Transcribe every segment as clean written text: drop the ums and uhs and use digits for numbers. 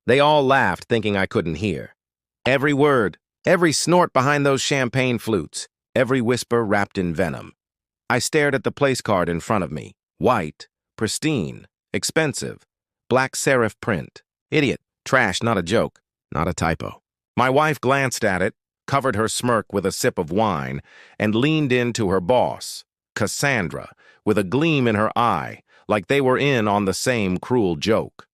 They all laughed, thinking I couldn't hear. Every word, every snort behind those champagne flutes, every whisper wrapped in venom. I stared at the place card in front of me. White, pristine, expensive, black serif print. Idiot, trash, not a joke, not a typo. My wife glanced at it, covered her smirk with a sip of wine, and leaned in to her boss, Cassandra, with a gleam in her eye, like they were in on the same cruel joke.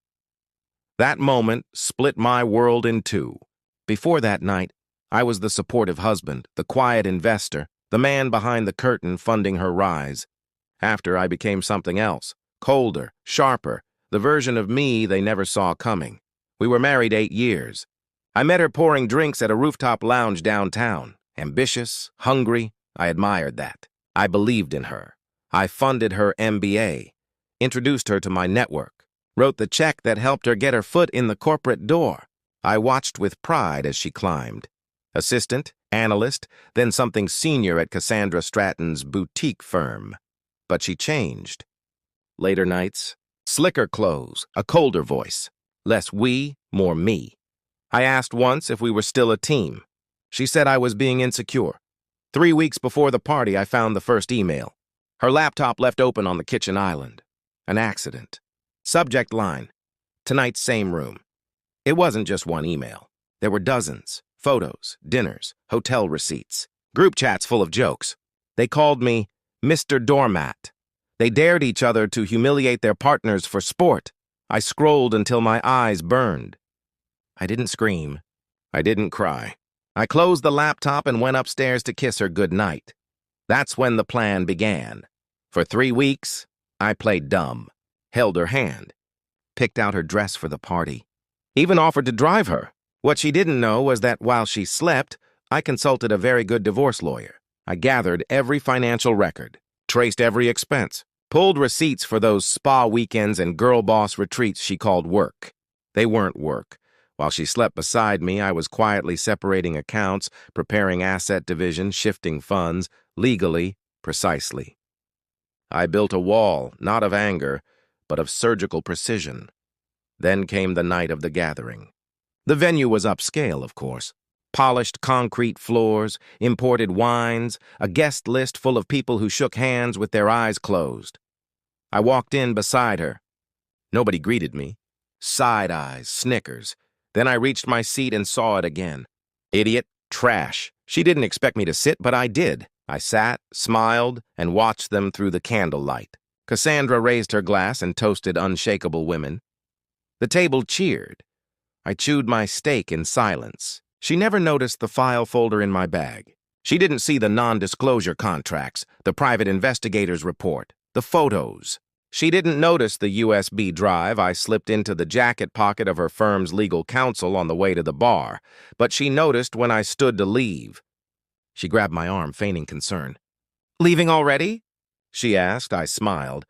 That moment split my world in two. Before that night, I was the supportive husband, the quiet investor, the man behind the curtain funding her rise. After, I became something else, colder, sharper, the version of me they never saw coming. We were married 8 years. I met her pouring drinks at a rooftop lounge downtown. Ambitious, hungry, I admired that. I believed in her. I funded her MBA, introduced her to my network, wrote the check that helped her get her foot in the corporate door. I watched with pride as she climbed. Assistant, analyst, then something senior at Cassandra Stratton's boutique firm. But she changed. Later nights, slicker clothes, a colder voice. Less we, more me. I asked once if we were still a team. She said I was being insecure. 3 weeks before the party, I found the first email. Her laptop left open on the kitchen island. An accident. Subject line, tonight same room. It wasn't just one email. There were dozens. Photos, dinners, hotel receipts, group chats full of jokes. They called me Mr. Doormat. They dared each other to humiliate their partners for sport. I scrolled until my eyes burned. I didn't scream. I didn't cry. I closed the laptop and went upstairs to kiss her goodnight. That's when the plan began. For 3 weeks, I played dumb, held her hand, picked out her dress for the party, even offered to drive her. What she didn't know was that while she slept, I consulted a very good divorce lawyer. I gathered every financial record, traced every expense, pulled receipts for those spa weekends and girl boss retreats she called work. They weren't work. While she slept beside me, I was quietly separating accounts, preparing asset division, shifting funds, legally, precisely. I built a wall, not of anger, but of surgical precision. Then came the night of the gathering. The venue was upscale, of course. Polished concrete floors, imported wines, a guest list full of people who shook hands with their eyes closed. I walked in beside her. Nobody greeted me. Side eyes, snickers. Then I reached my seat and saw it again. Idiot, trash. She didn't expect me to sit, but I did. I sat, smiled, and watched them through the candlelight. Cassandra raised her glass and toasted unshakable women. The table cheered. I chewed my steak in silence. She never noticed the file folder in my bag. She didn't see the non-disclosure contracts, the private investigator's report, the photos. She didn't notice the USB drive I slipped into the jacket pocket of her firm's legal counsel on the way to the bar, but she noticed when I stood to leave. She grabbed my arm, feigning concern. "Leaving already?" she asked. I smiled.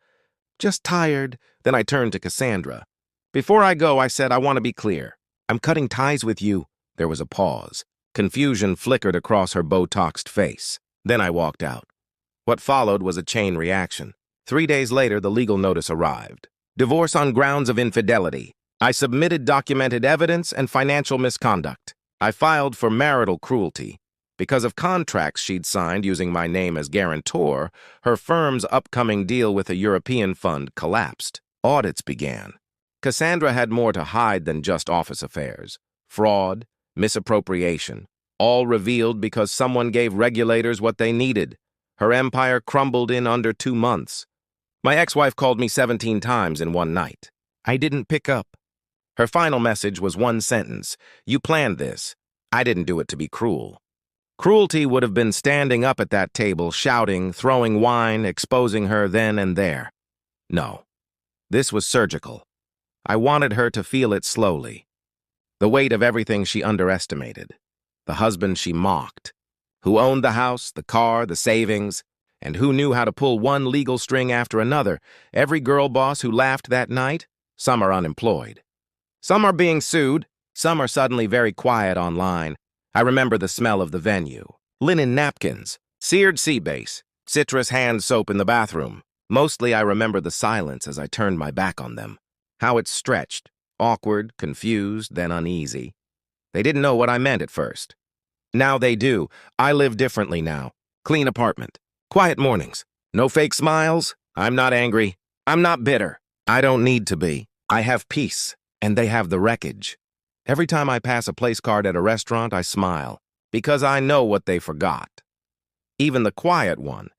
"Just tired." Then I turned to Cassandra. "Before I go," I said, "I want to be clear. I'm cutting ties with you." There was a pause. Confusion flickered across her Botoxed face. Then I walked out. What followed was a chain reaction. 3 days later, the legal notice arrived. Divorce on grounds of infidelity. I submitted documented evidence and financial misconduct. I filed for marital cruelty. Because of contracts she'd signed using my name as guarantor, her firm's upcoming deal with a European fund collapsed. Audits began. Cassandra had more to hide than just office affairs. Fraud, misappropriation, all revealed because someone gave regulators what they needed. Her empire crumbled in under 2 months. My ex-wife called me 17 times in one night. I didn't pick up. Her final message was one sentence. "You planned this. I didn't do it to be cruel." Cruelty would have been standing up at that table, shouting, throwing wine, exposing her then and there. No. This was surgical. I wanted her to feel it slowly. The weight of everything she underestimated. The husband she mocked. Who owned the house, the car, the savings, and who knew how to pull one legal string after another. Every girl boss who laughed that night, some are unemployed. Some are being sued. Some are suddenly very quiet online. I remember the smell of the venue. Linen napkins, seared sea base, citrus hand soap in the bathroom. Mostly I remember the silence as I turned my back on them. How it stretched, Awkward, confused, then uneasy. They didn't know what I meant at first. Now they do. I live differently now. Clean apartment. Quiet mornings. No fake smiles. I'm not angry. I'm not bitter. I don't need to be. I have peace, and they have the wreckage. Every time I pass a place card at a restaurant, I smile, because I know what they forgot. Even the quiet one,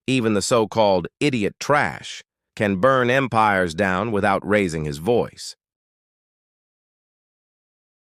even the so-called idiot trash, can burn empires down without raising his voice.